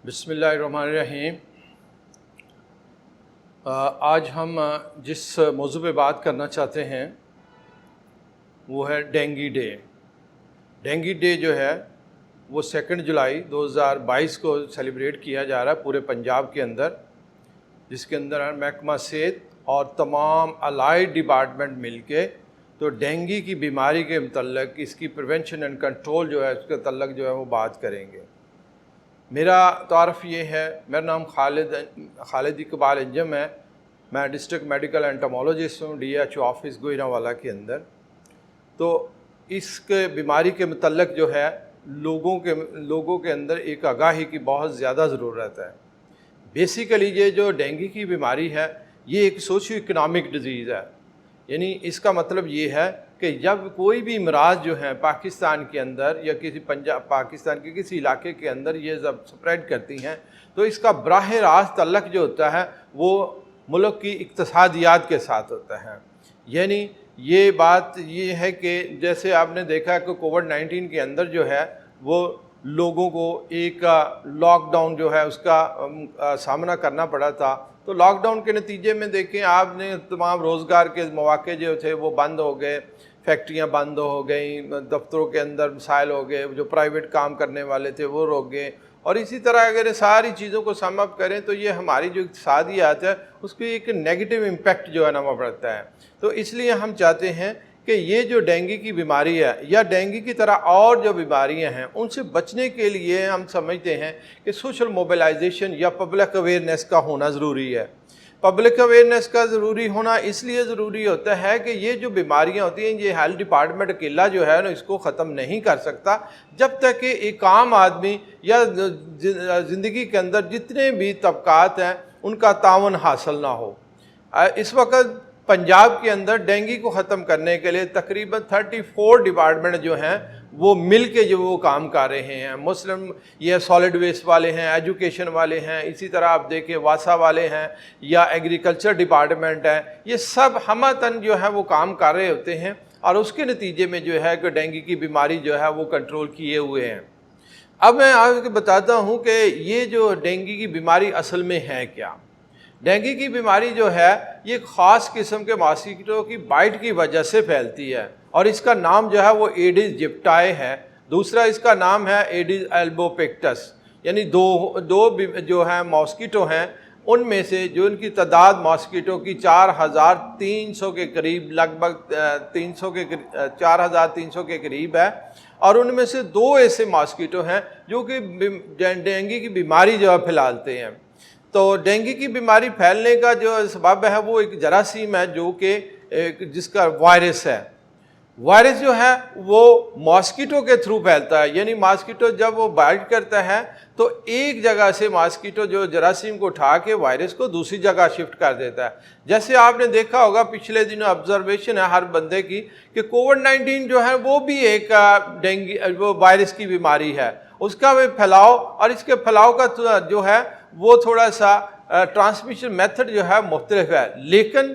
بسم اللہ الرحمن الرحیم۔ آج ہم جس موضوع پہ بات کرنا چاہتے ہیں وہ ہے ڈینگی ڈے۔ ڈینگی ڈے جو ہے وہ 2 جولائی 2022 کو سیلیبریٹ کیا جا رہا ہے پورے پنجاب کے اندر، جس کے اندر محکمہ صحت اور تمام الائڈ ڈپارٹمنٹ مل کے تو ڈینگی کی بیماری کے متعلق اس کی پریونشن اینڈ کنٹرول جو ہے اس کے تعلق جو ہے وہ بات کریں گے۔ میرا تعارف یہ ہے، میرا نام خالد اقبال انجم ہے، میں ڈسٹرکٹ میڈیکل انٹمولوجسٹ ہوں DHO آفس گوجرانوالہ کے اندر۔ تو اس کے بیماری کے متعلق جو ہے لوگوں کے اندر ایک آگاہی کی بہت زیادہ ضرورت ہے۔ بیسیکلی یہ جو ڈینگی کی بیماری ہے یہ ایک سوشیو اکنامک ڈیزیز ہے، یعنی اس کا مطلب یہ ہے کہ جب کوئی بھی امراض جو ہے پاکستان کے اندر یا پاکستان کے کسی علاقے کے اندر یہ جب سپریڈ کرتی ہیں تو اس کا براہ راست تعلق جو ہوتا ہے وہ ملک کی اقتصادیات کے ساتھ ہوتا ہے۔ یعنی یہ بات یہ ہے کہ جیسے آپ نے دیکھا کہ کووڈ-19 کے اندر جو ہے وہ لوگوں کو ایک لاک ڈاؤن جو ہے اس کا سامنا کرنا پڑا تھا، تو لاک ڈاؤن کے نتیجے میں دیکھیں آپ نے تمام روزگار کے مواقع جو تھے وہ بند ہو گئے، فیکٹریاں بند ہو گئیں، دفتروں کے اندر مسائل ہو گئے، جو پرائیویٹ کام کرنے والے تھے وہ رک گئے، اور اسی طرح اگر ساری چیزوں کو سم اپ کریں تو یہ ہماری جو اقتصادیات ہے اس کی ایک نیگیٹو امپیکٹ جو ہے نا وہ پڑتا ہے۔ تو اس لیے ہم چاہتے ہیں کہ یہ جو ڈینگی کی بیماری ہے یا ڈینگی کی طرح اور جو بیماریاں ہیں ان سے بچنے کے لیے ہم سمجھتے ہیں کہ سوشل موبلائزیشن یا پبلک اویئرنیس کا ہونا ضروری ہے۔ پبلک اویئرنیس کا ضروری ہونا اس لیے ضروری ہوتا ہے کہ یہ جو بیماریاں ہوتی ہیں یہ ہیلتھ ڈپارٹمنٹ اکیلا جو ہے نا اس کو ختم نہیں کر سکتا جب تک کہ ایک عام آدمی یا زندگی کے اندر جتنے بھی طبقات ہیں ان کا تعاون حاصل نہ ہو۔ اس وقت پنجاب کے اندر ڈینگی کو ختم کرنے کے لیے تقریباً 34 ڈپارٹمنٹ جو ہیں وہ مل کے جو وہ کام کر رہے ہیں۔ مسلم یہ سالڈ ویسٹ والے ہیں، ایجوکیشن والے ہیں، اسی طرح آپ دیکھیں واسا والے ہیں یا ایگریکلچر ڈپارٹمنٹ ہیں، یہ سب ہمہ جو ہے وہ کام کر رہے ہوتے ہیں اور اس کے نتیجے میں جو ہے کہ ڈینگی کی بیماری جو ہے وہ کنٹرول کیے ہوئے ہیں۔ اب میں آپ کو بتاتا ہوں کہ یہ جو ڈینگی کی بیماری اصل میں ہے کیا۔ ڈینگی کی بیماری جو ہے یہ ایک خاص قسم کے ماسکیٹو کی بائٹ کی وجہ سے پھیلتی ہے اور اس کا نام جو ہے وہ ایڈز جپٹائے ہے، دوسرا اس کا نام ہے ایڈز البوپیکٹس، یعنی دو جو ہیں ماسکیٹو ہیں ان میں سے جو ان کی تعداد ماسکیٹو کی 4300 کے قریب، لگ بھگ 4300 کے قریب ہے، اور ان میں سے 2 ایسے ماسکیٹو ہیں جو کہ ڈینگی کی بیماری جو ہے پھیلاتے ہیں۔ تو ڈینگی کی بیماری پھیلنے کا جو سبب ہے وہ ایک جراثیم ہے جو کہ جس کا وائرس ہے۔ وائرس جو ہے وہ ماسکیٹو کے تھرو پھیلتا ہے، یعنی ماسکیٹو جب وہ بائٹ کرتا ہے تو ایک جگہ سے ماسکیٹو جو جراثیم کو اٹھا کے وائرس کو دوسری جگہ شفٹ کر دیتا ہے۔ جیسے آپ نے دیکھا ہوگا پچھلے دنوں آبزرویشن ہے ہر بندے کی کہ کووڈ-19 جو ہے وہ بھی ایک ڈینگی وہ وائرس کی بیماری ہے، اس کا بھی پھیلاؤ اور اس کے پھیلاؤ کا جو ہے وہ تھوڑا سا ٹرانسمیشن میتھڈ جو ہے مختلف ہے، لیکن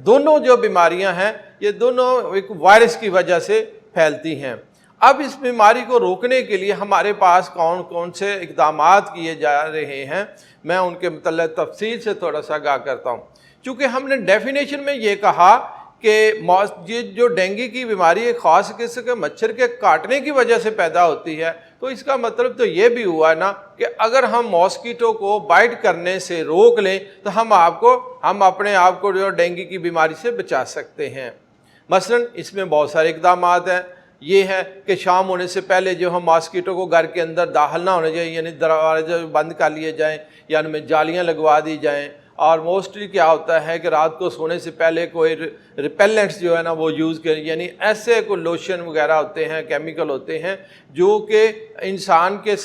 دونوں جو بیماریاں ہیں یہ دونوں ایک وائرس کی وجہ سے پھیلتی ہیں۔ اب اس بیماری کو روکنے کے لیے ہمارے پاس کون کون سے اقدامات کیے جا رہے ہیں میں ان کے متعلق تفصیل سے تھوڑا سا آگاہ کرتا ہوں۔ چونکہ ہم نے ڈیفینیشن میں یہ کہا کہ جو ڈینگی کی بیماری ایک خاص قسم کے مچھر کے کاٹنے کی وجہ سے پیدا ہوتی ہے، تو اس کا مطلب تو یہ بھی ہوا نا کہ اگر ہم ماسکیٹو کو بائٹ کرنے سے روک لیں تو ہم اپنے آپ کو جو ڈینگی کی بیماری سے بچا سکتے ہیں۔ مثلا اس میں بہت سارے اقدامات ہیں۔ یہ ہے کہ شام ہونے سے پہلے جو ہم ماسکیٹو کو گھر کے اندر داخل نہ ہونے چاہیے، یعنی دروازے بند کر لیے جائیں یا ان میں جالیاں لگوا دی جائیں، اور موسٹلی کیا ہوتا ہے کہ رات کو سونے سے پہلے کوئی ریپیلنٹس جو ہے نا وہ یوز کریں، یعنی ایسے کوئی لوشن وغیرہ ہوتے ہیں، کیمیکل ہوتے ہیں جو کہ انسان کے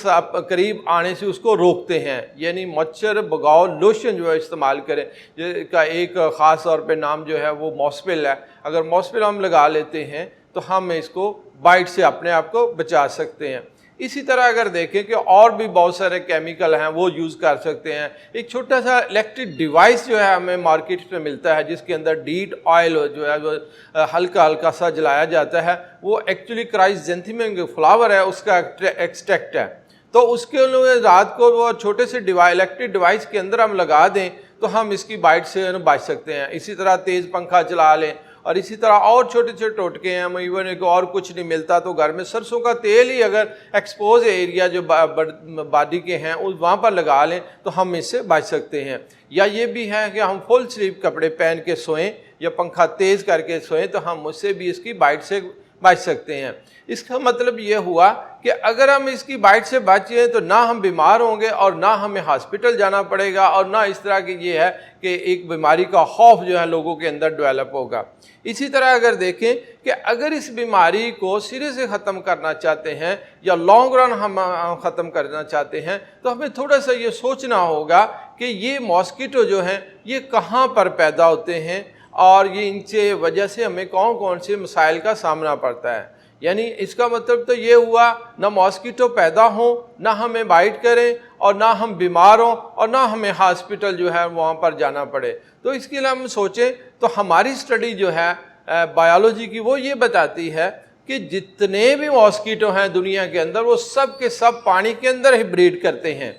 قریب آنے سے اس کو روکتے ہیں، یعنی مچھر بھگاؤ لوشن جو ہے استعمال کریں، جس کا ایک خاص طور پہ نام جو ہے وہ موسپل ہے۔ اگر موسپل ہم لگا لیتے ہیں تو ہم اس کو بائٹ سے اپنے آپ کو بچا سکتے ہیں۔ اسی طرح اگر دیکھیں کہ اور بھی بہت سارے کیمیکل ہیں وہ یوز کر سکتے ہیں۔ ایک چھوٹا سا الیکٹرک ڈیوائس جو ہے ہمیں مارکیٹ میں ملتا ہے جس کے اندر ڈیٹ آئل جو ہے وہ ہلکا ہلکا سا جلایا جاتا ہے، وہ ایکچولی کرائزینتھیمم فلاور ہے اس کا ایکسٹریکٹ ہے۔ تو اس کے لیے رات کو وہ چھوٹے سے الیکٹرک ڈیوائس کے اندر ہم لگا دیں تو ہم اس کی بائٹ سے بچ سکتے ہیں. اسی طرح تیز پنکھا چلا لیں, اور اسی طرح اور چھوٹے چھوٹے ٹوٹکے ہیں. ایون ایک اور کچھ نہیں ملتا تو گھر میں سرسوں کا تیل ہی اگر ایکسپوز ایریا جو باڈی کے ہیں وہاں پر لگا لیں تو ہم اس سے بچ سکتے ہیں. یا یہ بھی ہے کہ ہم فل سلیپ کپڑے پہن کے سوئیں یا پنکھا تیز کر کے سوئیں تو ہم اس سے بھی اس کی بائٹ سے بچ سکتے ہیں. اس کا مطلب یہ ہوا کہ اگر ہم اس کی بائٹ سے بچیں تو نہ ہم بیمار ہوں گے اور نہ ہمیں ہاسپٹل جانا پڑے گا, اور نہ اس طرح کی یہ ہے کہ ایک بیماری کا خوف جو ہے لوگوں کے اندر ڈیولپ ہوگا. اسی طرح اگر دیکھیں کہ اگر اس بیماری کو سرے سے ختم کرنا چاہتے ہیں یا لانگ رن ہم ختم کرنا چاہتے ہیں تو ہمیں تھوڑا سا یہ سوچنا ہوگا کہ یہ ماسکیٹو جو ہیں یہ کہاں پر پیدا ہوتے ہیں اور یہ ان سے وجہ سے ہمیں کون کون سے مسائل کا سامنا پڑتا ہے. یعنی اس کا مطلب تو یہ ہوا نہ ماسکیٹو پیدا ہوں, نہ ہمیں بائٹ کریں, اور نہ ہم بیمار ہوں, اور نہ ہمیں ہاسپٹل جو ہے وہاں پر جانا پڑے. تو اس کے لیے ہم سوچیں تو ہماری اسٹڈی جو ہے بایولوجی کی وہ یہ بتاتی ہے کہ جتنے بھی ماسکیٹو ہیں دنیا کے اندر وہ سب کے سب پانی کے اندر ہی بریڈ کرتے ہیں.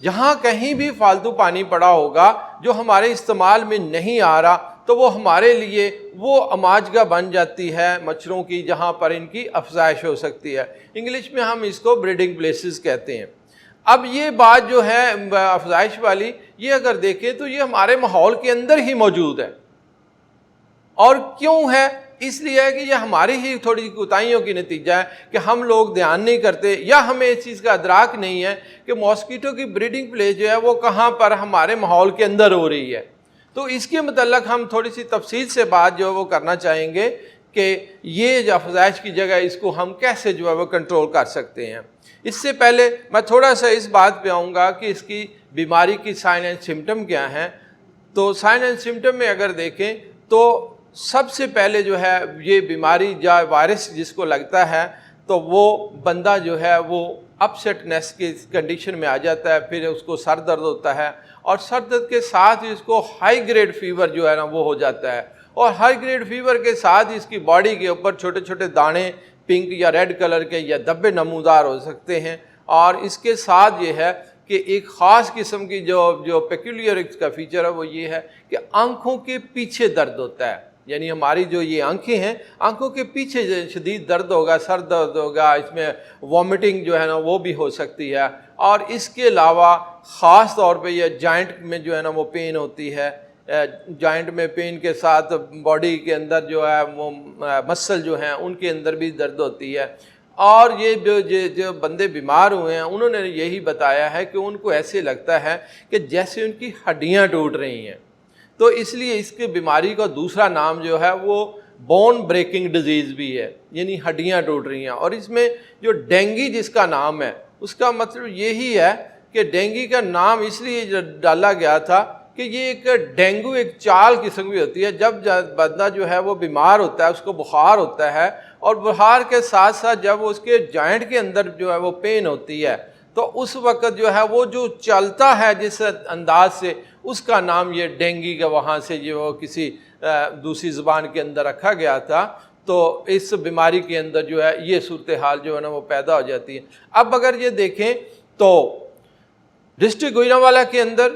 جہاں کہیں بھی فالتو پانی پڑا ہوگا جو ہمارے استعمال میں نہیں آ رہا تو وہ ہمارے لیے وہ اماجگاہ بن جاتی ہے مچھروں کی, جہاں پر ان کی افزائش ہو سکتی ہے. انگلش میں ہم اس کو بریڈنگ پلیسز کہتے ہیں. اب یہ بات جو ہے افزائش والی, یہ اگر دیکھیں تو یہ ہمارے ماحول کے اندر ہی موجود ہے. اور کیوں ہے؟ اس لیے ہے کہ یہ ہماری ہی تھوڑی کوتاہیوں کی نتیجہ ہے کہ ہم لوگ دھیان نہیں کرتے یا ہمیں اس چیز کا ادراک نہیں ہے کہ ماسکیٹو کی بریڈنگ پلیس جو ہے وہ کہاں پر ہمارے ماحول کے اندر ہو رہی ہے. تو اس کے متعلق ہم تھوڑی سی تفصیل سے بات جو ہے وہ کرنا چاہیں گے کہ یہ جو افزائش کی جگہ اس کو ہم کیسے جو ہے وہ کنٹرول کر سکتے ہیں. اس سے پہلے میں تھوڑا سا اس بات پہ آؤں گا کہ اس کی بیماری کی سائن اینڈ سمٹم کیا ہیں. تو سائن اینڈ سمٹم میں اگر دیکھیں تو سب سے پہلے جو ہے یہ بیماری یا وائرس جس کو لگتا ہے تو وہ بندہ جو ہے وہ اپ سیٹنس کی کنڈیشن میں آ جاتا ہے. پھر اس کو سر درد ہوتا ہے, اور سر درد کے ساتھ اس کو ہائی گریڈ فیور جو ہے نا وہ ہو جاتا ہے. اور ہائی گریڈ فیور کے ساتھ اس کی باڈی کے اوپر چھوٹے چھوٹے دانے پنک یا ریڈ کلر کے یا دبے نمودار ہو سکتے ہیں. اور اس کے ساتھ یہ ہے کہ ایک خاص قسم کی جو پیکولیئر کا فیچر ہے وہ یہ ہے کہ آنکھوں کے پیچھے درد ہوتا ہے. یعنی ہماری جو یہ آنکھیں ہیں, آنکھوں کے پیچھے شدید درد ہوگا, سر درد ہوگا, اس میں وامٹنگ جو ہے نا وہ بھی ہو سکتی ہے. اور اس کے علاوہ خاص طور پہ یہ جوائنٹ میں جو ہے نا وہ پین ہوتی ہے. جوائنٹ میں پین کے ساتھ باڈی کے اندر جو ہے وہ مسل جو ہیں ان کے اندر بھی درد ہوتی ہے. اور یہ جو بندے بیمار ہوئے ہیں انہوں نے یہی بتایا ہے کہ ان کو ایسے لگتا ہے کہ جیسے ان کی ہڈیاں ٹوٹ رہی ہیں. تو اس لیے اس کی بیماری کا دوسرا نام جو ہے وہ بون بریکنگ ڈیزیز بھی ہے, یعنی ہڈیاں ٹوٹ رہی ہیں. اور اس میں جو ڈینگی جس کا نام ہے اس کا مطلب یہی ہے کہ ڈینگی کا نام اس لیے ڈالا گیا تھا کہ یہ ایک ڈینگو ایک چال قسم کی ہوتی ہے. جب بندہ جو ہے وہ بیمار ہوتا ہے, اس کو بخار ہوتا ہے, اور بخار کے ساتھ ساتھ جب اس کے جوائنٹ کے اندر جو ہے وہ پین ہوتی ہے تو اس وقت جو ہے وہ جو چلتا ہے جس انداز سے اس کا نام یہ ڈینگی کا وہاں سے جو کسی دوسری زبان کے اندر رکھا گیا تھا. تو اس بیماری کے اندر جو ہے یہ صورتحال جو ہے نا وہ پیدا ہو جاتی ہے. اب اگر یہ دیکھیں تو ڈسٹرکٹ گوجرانوالہ کے اندر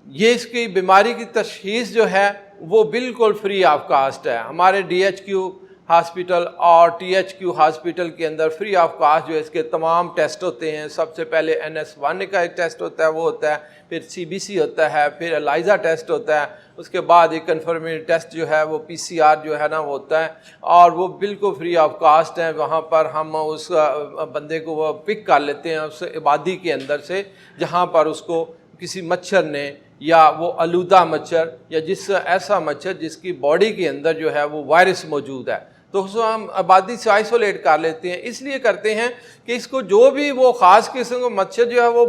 یہ اس کی بیماری کی تشخیص جو ہے وہ بالکل فری آف کاسٹ ہے. ہمارے DHQ ہاسپٹل اور THQ ہاسپٹل کے اندر فری آف کاسٹ جو ہے اس کے تمام ٹیسٹ ہوتے ہیں. سب سے پہلے NS1 کا ایک ٹیسٹ ہوتا ہے وہ ہوتا ہے, پھر CBC ہوتا ہے, پھر ELISA ٹیسٹ ہوتا ہے, اس کے بعد ایک کنفرمیٹری ٹیسٹ جو ہے وہ PCR جو ہے نا وہ ہوتا ہے, اور وہ بالکل فری آف کاسٹ ہیں. وہاں پر ہم اس بندے کو وہ پک کر لیتے ہیں اس آبادی کے اندر سے جہاں پر اس کو کسی مچھر نے یا وہ آلودہ مچھر یا ایسا مچھر جس کی باڈی کے اندر جو ہے وہ وائرس موجود ہے تو اس کو ہم آبادی سے آئسولیٹ کر لیتے ہیں. اس لیے کرتے ہیں کہ اس کو جو بھی وہ خاص قسم کا مچھر جو ہے وہ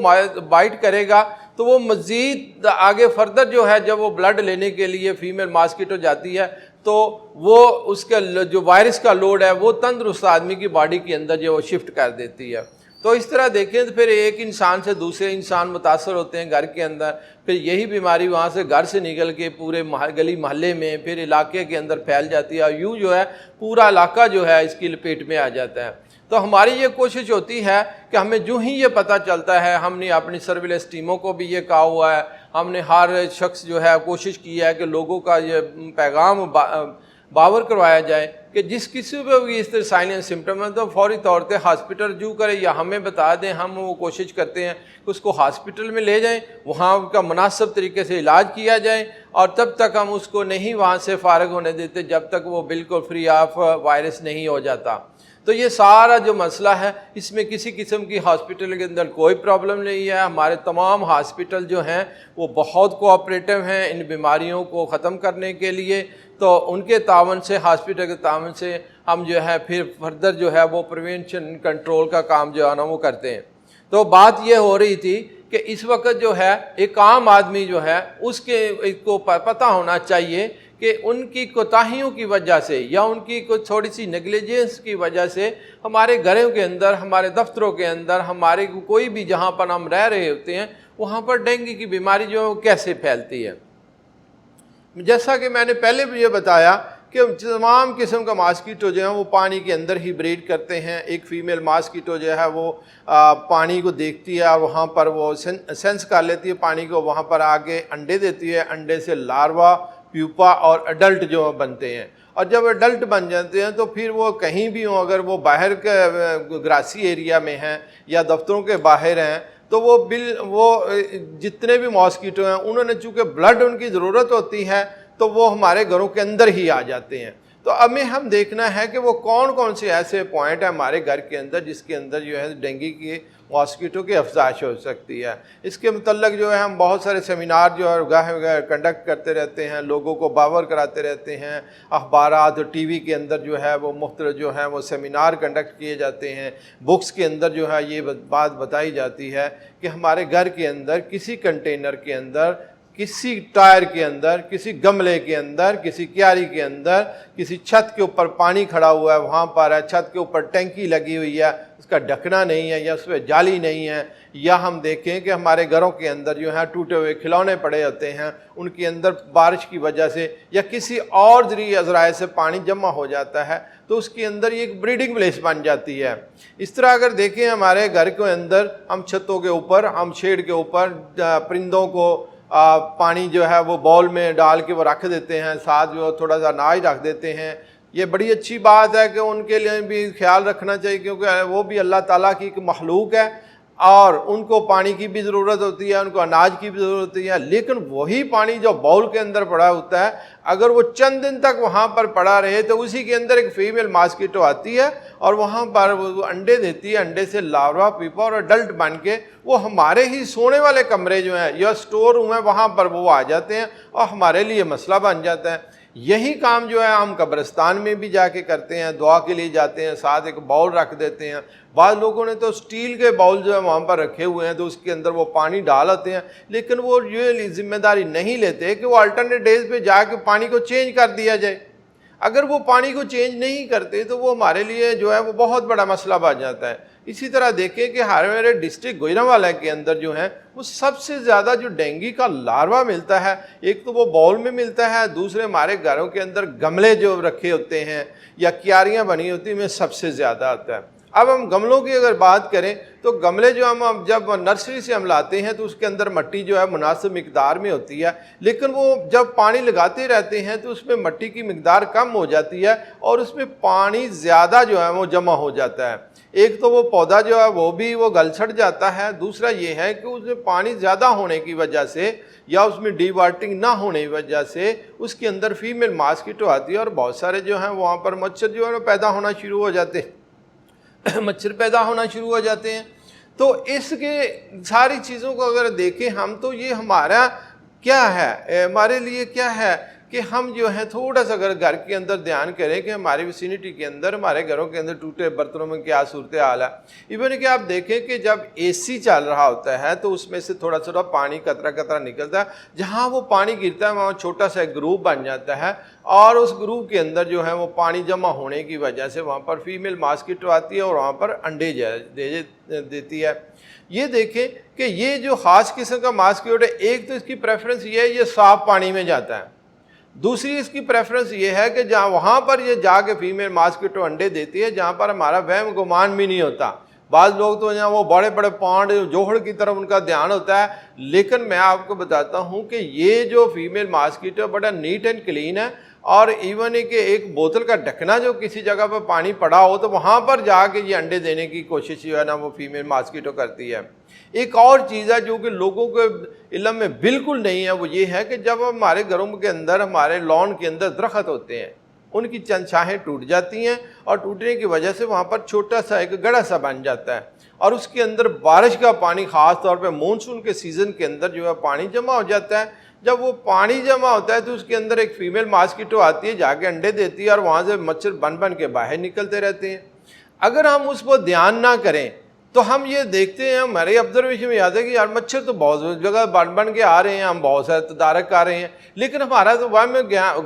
بائٹ کرے گا تو وہ مزید آگے فردر جو ہے جب وہ بلڈ لینے کے لیے فیمیل ماسکیٹو جاتی ہے تو وہ اس کا جو وائرس کا لوڈ ہے وہ تندرست آدمی کی باڈی کے اندر جو وہ شفٹ کر دیتی ہے. تو اس طرح دیکھیں تو پھر ایک انسان سے دوسرے انسان متاثر ہوتے ہیں گھر کے اندر, پھر یہی بیماری وہاں سے گھر سے نکل کے پورے گلی محلے میں پھر علاقے کے اندر پھیل جاتی ہے, اور یوں جو ہے پورا علاقہ جو ہے اس کی لپیٹ میں آ جاتا ہے. تو ہماری یہ کوشش ہوتی ہے کہ ہمیں جو ہی یہ پتہ چلتا ہے، ہم نے اپنی سرویلنس ٹیموں کو بھی یہ کہا ہوا ہے، ہم نے ہر شخص جو ہے کوشش کی ہے کہ لوگوں کا یہ پیغام باور کروایا جائے کہ جس کسی پہ بھی اس طرح سائن سمٹم ہے تو فوری طور پہ ہاسپٹل رجوع کرے یا ہمیں بتا دیں، ہم وہ کوشش کرتے ہیں کہ اس کو ہاسپٹل میں لے جائیں، وہاں ان کا مناسب طریقے سے علاج کیا جائے، اور تب تک ہم اس کو نہیں وہاں سے فارغ ہونے دیتے جب تک وہ بالکل فری آف وائرس نہیں ہو جاتا۔ تو یہ سارا جو مسئلہ ہے، اس میں کسی قسم کی ہاسپٹل کے اندر کوئی پرابلم نہیں ہے۔ ہمارے تمام ہاسپٹل جو ہیں وہ بہت کوآپریٹو ہیں ان بیماریوں کو ختم کرنے کے لیے، تو ان کے تعاون سے، ہاسپٹل کے تعاون سے ہم جو ہے پھر فردر جو ہے وہ پریونشن کنٹرول کا کام جو ہے نا وہ کرتے ہیں۔ تو بات یہ ہو رہی تھی کہ اس وقت جو ہے ایک عام آدمی جو ہے اس کو پتہ ہونا چاہیے کہ ان کی کوتاہیوں کی وجہ سے یا ان کی کوئی تھوڑی سی نیگلیجنس کی وجہ سے ہمارے گھروں کے اندر، ہمارے دفتروں کے اندر، ہمارے کوئی بھی جہاں پر ہم رہ رہے ہوتے ہیں وہاں پر ڈینگی کی بیماری جو کیسے پھیلتی ہے۔ جیسا کہ میں نے پہلے بھی یہ بتایا کہ تمام قسم کا ماسکیٹو جو ہیں وہ پانی کے اندر ہی بریڈ کرتے ہیں۔ ایک فیمیل ماسکیٹو جو ہے وہ پانی کو دیکھتی ہے اور وہاں پر وہ سینس کر لیتی ہے پانی کو، وہاں پر آگے انڈے دیتی ہے، انڈے سے لاروا، پیوپا اور اڈلٹ جو بنتے ہیں، اور جب اڈلٹ بن جاتے ہیں تو پھر وہ کہیں بھی ہوں، اگر وہ باہر کے گراسی ایریا میں ہیں یا دفتروں کے باہر ہیں تو وہ جتنے بھی ماسکیٹو ہیں انہوں نے چونکہ بلڈ ان کی ضرورت ہوتی ہے تو وہ ہمارے گھروں کے اندر ہی آ جاتے ہیں۔ تو ہم دیکھنا ہے کہ وہ کون کون سے ایسے پوائنٹ ہیں ہمارے گھر کے اندر جس کے اندر جو ہے ڈینگی کی ماسکیٹو کی افزائش ہو سکتی ہے۔ اس کے متعلق جو ہے ہم بہت سارے سیمینار جو ہے گاہے کنڈکٹ کرتے رہتے ہیں، لوگوں کو باور کراتے رہتے ہیں، اخبارات اور ٹی وی کے اندر جو ہے وہ مختلف جو ہے وہ سیمینار کنڈکٹ کیے جاتے ہیں، بکس کے اندر جو ہے یہ بات بتائی جاتی ہے کہ ہمارے گھر کے اندر کسی کنٹینر کے اندر، کسی ٹائر کے اندر، کسی گملے کے اندر، کسی کیاری کے اندر، کسی چھت کے اوپر پانی کھڑا ہوا ہے وہاں پر ہے، چھت کے اوپر ٹینکی لگی ہوئی ہے، اس کا ڈھکنا نہیں ہے یا اس پہ جالی نہیں ہے، یا ہم دیکھیں کہ ہمارے گھروں کے اندر جو ہے ٹوٹے ہوئے کھلونے پڑے ہوتے ہیں، ان کے اندر بارش کی وجہ سے یا کسی اور ذرائع سے پانی جمع ہو جاتا ہے تو اس کے اندر یہ ایک بریڈنگ پلیس بن جاتی ہے۔ اس طرح اگر دیکھیں ہمارے گھر کے اندر ہم چھتوں کے اوپر، ہم شیڈ کے اوپر پرندوں کو پانی جو ہے وہ باؤل میں ڈال کے وہ رکھ دیتے ہیں، ساتھ جو تھوڑا سا اناج رکھ دیتے ہیں، یہ بڑی اچھی بات ہے کہ ان کے لیے بھی خیال رکھنا چاہیے کیونکہ وہ بھی اللہ تعالیٰ کی ایک مخلوق ہے اور ان کو پانی کی بھی ضرورت ہوتی ہے، ان کو اناج کی بھی ضرورت ہوتی ہے، لیکن وہی پانی جو باؤل کے اندر پڑا ہوتا ہے اگر وہ چند دن تک وہاں پر پڑا رہے تو اسی کے اندر ایک فیمیل ماسکیٹو آتی ہے اور وہاں پر وہ انڈے دیتی ہے، انڈے سے لاروا، پیپا اور اڈلٹ بن کے وہ ہمارے ہی سونے والے کمرے جو ہیں یا سٹور روم ہے وہاں پر وہ آ جاتے ہیں اور ہمارے لیے مسئلہ بن جاتا ہے۔ یہی کام جو ہے ہم قبرستان میں بھی جا کے کرتے ہیں، دعا کے لیے جاتے ہیں، ساتھ ایک باؤل رکھ دیتے ہیں۔ بعض لوگوں نے تو سٹیل کے باؤل جو ہے وہاں پر رکھے ہوئے ہیں تو اس کے اندر وہ پانی ڈال آتے ہیں، لیکن وہ یہ ذمہ داری نہیں لیتے کہ وہ الٹرنیٹ ڈیز پہ جا کے پانی کو چینج کر دیا جائے۔ اگر وہ پانی کو چینج نہیں کرتے تو وہ ہمارے لیے جو ہے وہ بہت بڑا مسئلہ بن جاتا ہے۔ اسی طرح دیکھیں کہ ہمارے ڈسٹرکٹ گوجرانوالہ کے اندر جو ہے وہ سب سے زیادہ جو ڈینگی کا لاروا ملتا ہے، ایک تو وہ باؤل میں ملتا ہے، دوسرے ہمارے گھروں کے اندر گملے جو رکھے ہوتے ہیں یا کیاریاں بنی ہوتی ہیں میں سب سے زیادہ آتا ہے۔ اب ہم گملوں کی اگر بات کریں تو گملے جو ہم جب نرسری سے ہم لاتے ہیں تو اس کے اندر مٹی جو ہے مناسب مقدار میں ہوتی ہے، لیکن وہ جب پانی لگاتے رہتے ہیں تو اس میں مٹی کی مقدار کم ہو جاتی ہے اور اس میں پانی زیادہ جو ہے وہ جمع ہو جاتا ہے۔ ایک تو وہ پودا جو ہے وہ بھی وہ گل سڑ جاتا ہے، دوسرا یہ ہے کہ اس میں پانی زیادہ ہونے کی وجہ سے یا اس میں ڈی واٹرنگ نہ ہونے کی وجہ سے اس کے اندر فیمیل ماسکیٹو آتی ہے اور بہت سارے جو ہیں وہاں پر مچھر جو ہے پیدا ہونا شروع ہو جاتے ہیں، مچھر پیدا ہونا شروع ہو جاتے ہیں۔ تو اس کے ساری چیزوں کو اگر دیکھیں ہم تو یہ ہمارا کیا ہے، ہمارے لیے کیا ہے کہ ہم جو ہے تھوڑا سا اگر گھر کے اندر دھیان کریں کہ ہماری ویسینٹی کے اندر، ہمارے گھروں کے اندر ٹوٹے برتنوں میں کیا صورتحال ہے۔ ایون کہ آپ دیکھیں کہ جب اے سی چل رہا ہوتا ہے تو اس میں سے تھوڑا تھوڑا پانی قطرہ قطرہ نکلتا ہے، جہاں وہ پانی گرتا ہے وہاں چھوٹا سا ایک گروپ بن جاتا ہے اور اس گروپ کے اندر جو ہے وہ پانی جمع ہونے کی وجہ سے وہاں پر فیمیل ماسکیٹو آتی ہے اور وہاں پر انڈے دیتی ہے۔ یہ دیکھیں کہ یہ جو خاص قسم کا ماسکیٹو ہے، ایک تو اس کی پریفرنس یہ ہے یہ صاف پانی میں جاتا ہے، دوسری اس کی پریفرنس یہ ہے کہ جہاں وہاں پر یہ جا کے فیمیل ماسکیٹو انڈے دیتی ہے جہاں پر ہمارا وہم گمان بھی نہیں ہوتا. بعض لوگ تو یہاں وہ بڑے بڑے پانڈ جوہڑ کی طرف ان کا دھیان ہوتا ہے، لیکن میں آپ کو بتاتا ہوں کہ یہ جو فیمیل ماسکیٹو بڑا نیٹ اینڈ کلین ہے، اور ایون ہے کہ ایک بوتل کا ڈھکنا جو کسی جگہ پہ پانی پڑا ہو تو وہاں پر جا کے یہ انڈے دینے کی کوشش جو ہے نا وہ فیمیل ماسکیٹو کرتی ہے. ایک اور چیز ہے جو کہ لوگوں کے علم میں بالکل نہیں ہے، وہ یہ ہے کہ جب ہمارے گھروں کے اندر ہمارے لان کے اندر درخت ہوتے ہیں، ان کی چند شاخیں ٹوٹ جاتی ہیں اور ٹوٹنے کی وجہ سے وہاں پر چھوٹا سا ایک گڑھا سا بن جاتا ہے، اور اس کے اندر بارش کا پانی خاص طور پہ مونسون کے سیزن کے اندر جو ہے پانی جمع ہو جاتا ہے. جب وہ پانی جمع ہوتا ہے تو اس کے اندر ایک فیمیل ماسکیٹو آتی ہے، جا کے انڈے دیتی ہے اور وہاں سے مچھر بن کے باہر نکلتے رہتے ہیں. اگر ہم اس پر دھیان نہ کریں تو ہم یہ دیکھتے ہیں، ہمارے آبزرویشن میں یاد ہے کہ یار مچھر تو بہت جگہ بن کے آ رہے ہیں، ہم بہت سارے تدارک کر رہے ہیں، لیکن ہمارا تو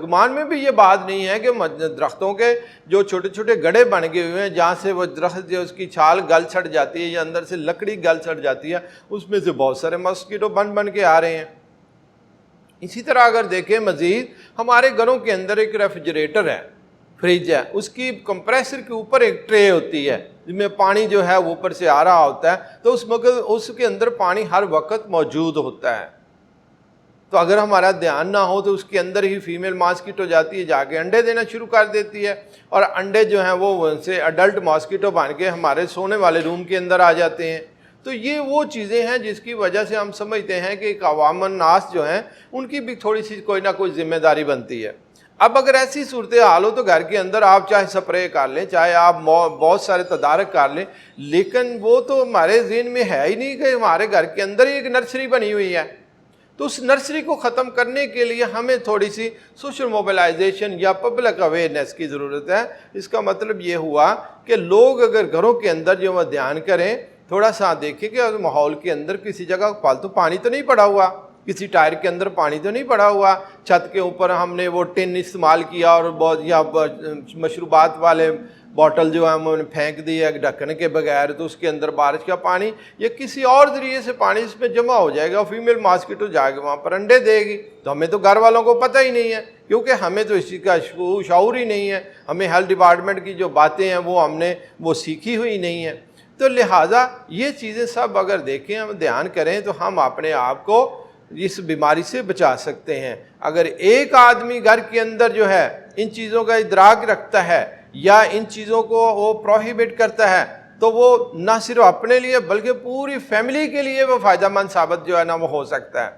گمان میں بھی یہ بات نہیں ہے کہ درختوں کے جو چھوٹے چھوٹے گڑھے بن گئے ہوئے ہیں جہاں سے وہ درخت جو اس کی چھال گل سڑ جاتی ہے یا اندر سے لکڑی گل سڑ جاتی ہے، اس میں سے بہت سارے ماسکیٹو بن کے آ رہے ہیں. اسی طرح اگر دیکھیں مزید ہمارے گھروں کے اندر ایک ریفریجریٹر ہے، فریج ہے، اس کی کمپریسر کے اوپر ایک ٹرے ہوتی ہے جس میں پانی جو ہے اوپر سے آ رہا ہوتا ہے، تو اس کے اندر پانی ہر وقت موجود ہوتا ہے. تو اگر ہمارا دھیان نہ ہو تو اس کے اندر ہی فیمیل ماسکیٹو جاتی ہے، جا کے انڈے دینا شروع کر دیتی ہے، اور انڈے جو ہیں وہ سے اڈلٹ ماسکیٹو بن کے ہمارے سونے والے روم کے اندر آ جاتے ہیں. تو یہ وہ چیزیں ہیں جس کی وجہ سے ہم سمجھتے ہیں کہ ایک عوام الناس جو ہیں ان کی بھی تھوڑی سی کوئی نہ کوئی ذمہ داری بنتی ہے. اب اگر ایسی صورتحال ہو تو گھر کے اندر آپ چاہے سپرے کر لیں، چاہے آپ بہت سارے تدارک کر لیں، لیکن وہ تو ہمارے ذہن میں ہے ہی نہیں کہ ہمارے گھر کے اندر ہی ایک نرسری بنی ہوئی ہے. تو اس نرسری کو ختم کرنے کے لیے ہمیں تھوڑی سی سوشل موبلائزیشن یا پبلک اویئرنیس کی ضرورت ہے. اس کا مطلب یہ ہوا کہ لوگ اگر گھروں کے اندر جو وہ دھیان کریں، تھوڑا سا دیکھیں کہ ماحول کے اندر کسی جگہ فالتو پانی تو نہیں پڑا ہوا، کسی ٹائر کے اندر پانی تو نہیں پڑا ہوا، چھت کے اوپر ہم نے وہ ٹن استعمال کیا اور یا مشروبات والے بوٹل جو ہے ہم نے پھینک دیا ڈھکنے کے بغیر، تو اس کے اندر بارش کا پانی یا کسی اور ذریعے سے پانی اس میں جمع ہو جائے گا، فیمیل ماسکیٹو جا کے وہاں پر انڈے دے گی. تو ہمیں تو گھر والوں کو پتہ ہی نہیں ہے، کیونکہ ہمیں تو اس چیز کا شعور ہی نہیں ہے، ہمیں ہیلتھ ڈپارٹمنٹ کی جو باتیں ہیں وہ ہم نے وہ سیکھی ہوئی نہیں ہیں. تو لہٰذا یہ چیزیں سب اگر دیکھیں، ہم دھیان کریں تو ہم اپنے آپ کو اس بیماری سے بچا سکتے ہیں. اگر ایک آدمی گھر کے اندر جو ہے ان چیزوں کا ادراک رکھتا ہے یا ان چیزوں کو وہ پروہیبٹ کرتا ہے تو وہ نہ صرف اپنے لیے بلکہ پوری فیملی کے لیے وہ فائدہ مند ثابت جو ہے نا وہ ہو سکتا ہے.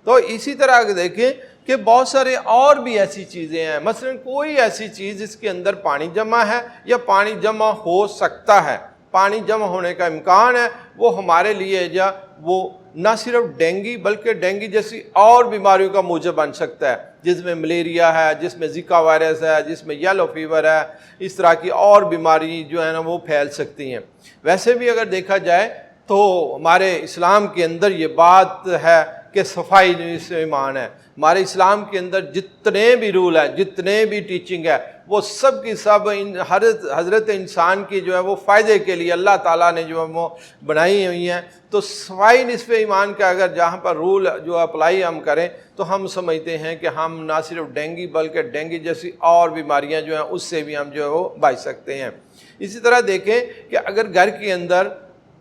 تو اسی طرح اگر دیکھیں کہ بہت سارے اور بھی ایسی چیزیں ہیں، مثلا کوئی ایسی چیز جس کے اندر پانی جمع ہے یا پانی جمع ہو سکتا ہے، پانی جمع ہونے کا امکان ہے، وہ ہمارے لیے یا وہ نہ صرف ڈینگی بلکہ ڈینگی جیسی اور بیماریوں کا موجب بن سکتا ہے، جس میں ملیریا ہے، جس میں زیکا وائرس ہے، جس میں یلو فیور ہے، اس طرح کی اور بیماری جو ہے نا وہ پھیل سکتی ہیں. ویسے بھی اگر دیکھا جائے تو ہمارے اسلام کے اندر یہ بات ہے کہ صفائی سے ایمان ہے. ہمارے اسلام کے اندر جتنے بھی رول ہیں، جتنے بھی ٹیچنگ ہے، وہ سب کی سب حضرت انسان کی جو ہے وہ فائدے کے لیے اللہ تعالیٰ نے جو ہے وہ بنائی ہوئی ہیں. تو صفائی نصف ایمان کا اگر جہاں پر رول جو اپلائی ہم کریں تو ہم سمجھتے ہیں کہ ہم نہ صرف ڈینگی بلکہ ڈینگی جیسی اور بیماریاں جو ہیں اس سے بھی ہم جو ہے وہ بچ سکتے ہیں. اسی طرح دیکھیں کہ اگر گھر کے اندر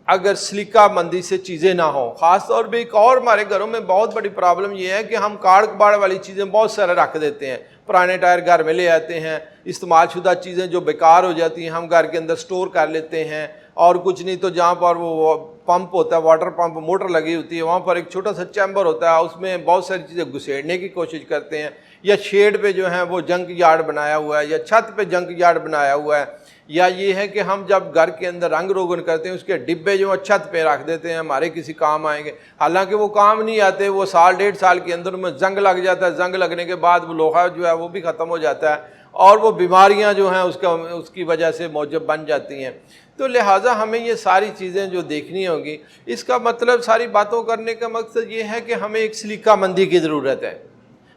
اگر سلیقہ مندی سے چیزیں نہ ہوں، خاص طور پہ ایک اور ہمارے گھروں میں بہت بڑی پرابلم یہ ہے کہ ہم کاڑ کباڑ والی چیزیں بہت سارے رکھ دیتے ہیں. پرانے ٹائر گھر میں لے آتے ہیں، استعمال شدہ چیزیں جو بیکار ہو جاتی ہیں ہم گھر کے اندر سٹور کر لیتے ہیں، اور کچھ نہیں تو جہاں پر وہ پمپ ہوتا ہے، واٹر پمپ موٹر لگی ہوتی ہے، وہاں پر ایک چھوٹا سا چیمبر ہوتا ہے، اس میں بہت ساری چیزیں گھسیڑنے کی کوشش کرتے ہیں، یا شیڈ پہ جو ہے وہ جنک یارڈ بنایا ہوا ہے، یا چھت پہ جنک یارڈ بنایا ہوا ہے، یا یہ ہے کہ ہم جب گھر کے اندر رنگ روگن کرتے ہیں اس کے ڈبے جو چھت پہ رکھ دیتے ہیں، ہمارے کسی کام آئیں گے، حالانکہ وہ کام نہیں آتے، وہ سال ڈیڑھ سال کے اندر میں زنگ لگ جاتا ہے، زنگ لگنے کے بعد وہ لوہا جو ہے وہ بھی ختم ہو جاتا ہے، اور وہ بیماریاں جو ہیں اس کی وجہ سے موجب بن جاتی ہیں. تو لہٰذا ہمیں یہ ساری چیزیں جو دیکھنی ہوں گی، اس کا مطلب ساری باتوں کرنے کا مقصد یہ ہے کہ ہمیں ایک سلیقہ مندی کی ضرورت ہے،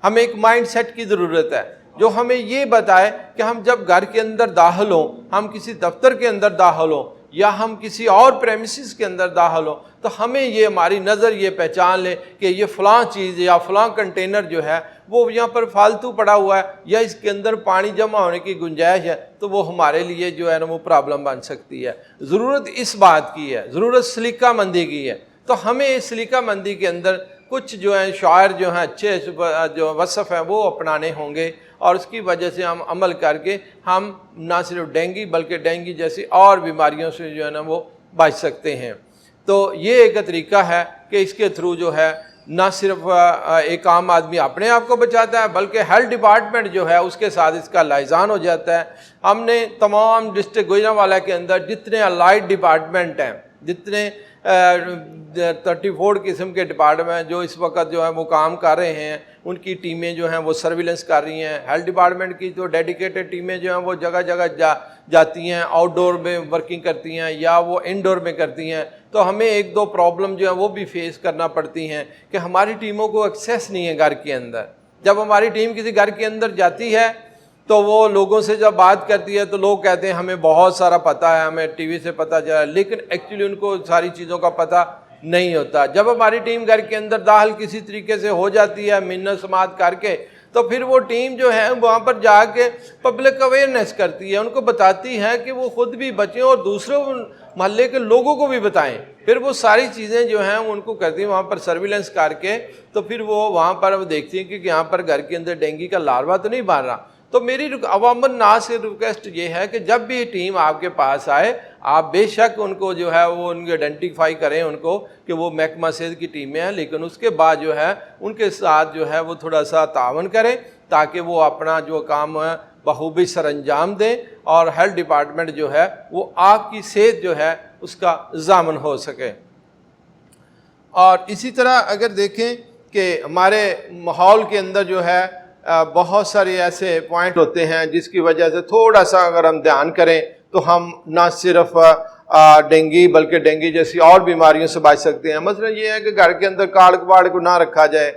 ہمیں ایک مائنڈ سیٹ کی ضرورت ہے جو ہمیں یہ بتائے کہ ہم جب گھر کے اندر داخل ہوں، ہم کسی دفتر کے اندر داخل ہوں، یا ہم کسی اور پریمیسز کے اندر داخل ہوں تو ہمیں یہ ہماری نظر یہ پہچان لے کہ یہ فلاں چیز یا فلاں کنٹینر جو ہے وہ یہاں پر فالتو پڑا ہوا ہے یا اس کے اندر پانی جمع ہونے کی گنجائش ہے تو وہ ہمارے لیے جو ہے نا وہ پرابلم بن سکتی ہے۔ ضرورت اس بات کی ہے، ضرورت سلیقہ مندی کی ہے، تو ہمیں اس سلیقہ مندی کے اندر کچھ جو ہیں شعائر جو ہیں اچھے جو وصف ہیں وہ اپنانے ہوں گے، اور اس کی وجہ سے ہم عمل کر کے ہم نہ صرف ڈینگی بلکہ ڈینگی جیسی اور بیماریوں سے جو ہے نا وہ بچ سکتے ہیں۔ تو یہ ایک طریقہ ہے کہ اس کے تھرو جو ہے نہ صرف ایک عام آدمی اپنے آپ کو بچاتا ہے بلکہ ہیلتھ ڈپارٹمنٹ جو ہے اس کے ساتھ اس کا لائزان ہو جاتا ہے۔ ہم نے تمام ڈسٹرکٹ گوجرانوالہ کے اندر جتنے الائڈ ڈپارٹمنٹ ہیں، جتنے 34 قسم کے ڈپارٹمنٹ جو اس وقت جو ہے وہ کام کر رہے ہیں، ان کی ٹیمیں جو ہیں وہ سرویلنس کر رہی ہیں۔ ہیلتھ ڈپارٹمنٹ کی جو ڈیڈیکیٹڈ ٹیمیں جو ہیں وہ جگہ جگہ جاتی ہیں، آؤٹ ڈور میں ورکنگ کرتی ہیں یا وہ انڈور میں کرتی ہیں۔ تو ہمیں ایک دو پرابلم جو ہیں وہ بھی فیس کرنا پڑتی ہیں کہ ہماری ٹیموں کو ایکسیس نہیں ہے گھر کے اندر۔ جب ہماری ٹیم کسی گھر کے اندر جاتی ہے تو وہ لوگوں سے جب بات کرتی ہے تو لوگ کہتے ہیں ہمیں بہت سارا پتہ ہے، ہمیں ٹی وی سے پتہ چلا، لیکن ایکچولی ان کو ساری چیزوں کا پتہ نہیں ہوتا۔ جب ہماری ٹیم گھر کے اندر داخل کسی طریقے سے ہو جاتی ہے منت سماعت کر کے، تو پھر وہ ٹیم جو ہے وہاں پر جا کے پبلک اویئرنیس کرتی ہے، ان کو بتاتی ہے کہ وہ خود بھی بچیں اور دوسروں محلے کے لوگوں کو بھی بتائیں۔ پھر وہ ساری چیزیں جو ہیں ان کو کرتی ہیں وہاں پر سرویلنس کر کے، تو پھر وہ وہاں پر وہ دیکھتی ہیں کہ یہاں پر گھر کے اندر ڈینگی کا لاروا تو نہیں بن رہا۔ تو میری عوام الناس سے ریکویسٹ یہ ہے کہ جب بھی ٹیم آپ کے پاس آئے آپ بے شک ان کو جو ہے وہ ان کو آئیڈینٹیفائی کریں ان کو کہ وہ محکمہ صحت کی ٹیمیں ہیں، لیکن اس کے بعد جو ہے ان کے ساتھ جو ہے وہ تھوڑا سا تعاون کریں تاکہ وہ اپنا جو کام ہے بخوبی سر انجام دیں اور ہیلتھ ڈپارٹمنٹ جو ہے وہ آپ کی صحت جو ہے اس کا ضامن ہو سکے۔ اور اسی طرح اگر دیکھیں کہ ہمارے ماحول کے اندر جو ہے بہت سارے ایسے پوائنٹ ہوتے ہیں جس کی وجہ سے تھوڑا سا اگر ہم دھیان کریں تو ہم نہ صرف ڈینگی بلکہ ڈینگی جیسی اور بیماریوں سے بچ سکتے ہیں۔ مثلا یہ ہے کہ گھر کے اندر کاڑ کباڑ کو نہ رکھا جائے،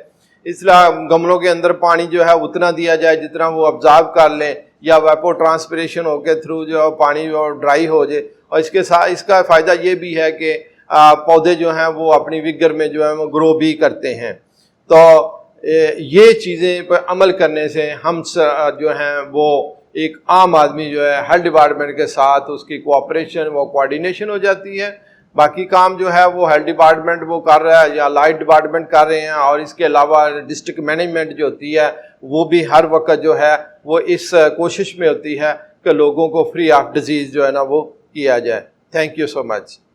اس لیے گملوں کے اندر پانی جو ہے اتنا دیا جائے جتنا وہ ابزارو کر لیں، یا ویپو ٹرانسپریشن ہو کے تھرو جو پانی ڈرائی ہو جائے۔ اور اس کے ساتھ اس کا فائدہ یہ بھی ہے کہ پودے جو ہیں وہ اپنی وگر میں جو ہے وہ گرو بھی کرتے ہیں۔ تو یہ چیزیں پر عمل کرنے سے ہم جو ہیں وہ ایک عام آدمی جو ہے ہیلتھ ڈپارٹمنٹ کے ساتھ اس کی کوآپریشن وہ کوآرڈینیشن ہو جاتی ہے۔ باقی کام جو ہے وہ ہیلتھ ڈپارٹمنٹ وہ کر رہا ہے یا لائٹ ڈپارٹمنٹ کر رہے ہیں، اور اس کے علاوہ ڈسٹرکٹ مینجمنٹ جو ہوتی ہے وہ بھی ہر وقت جو ہے وہ اس کوشش میں ہوتی ہے کہ لوگوں کو فری آف ڈیزیز جو ہے نا وہ کیا جائے۔ Thank you so much.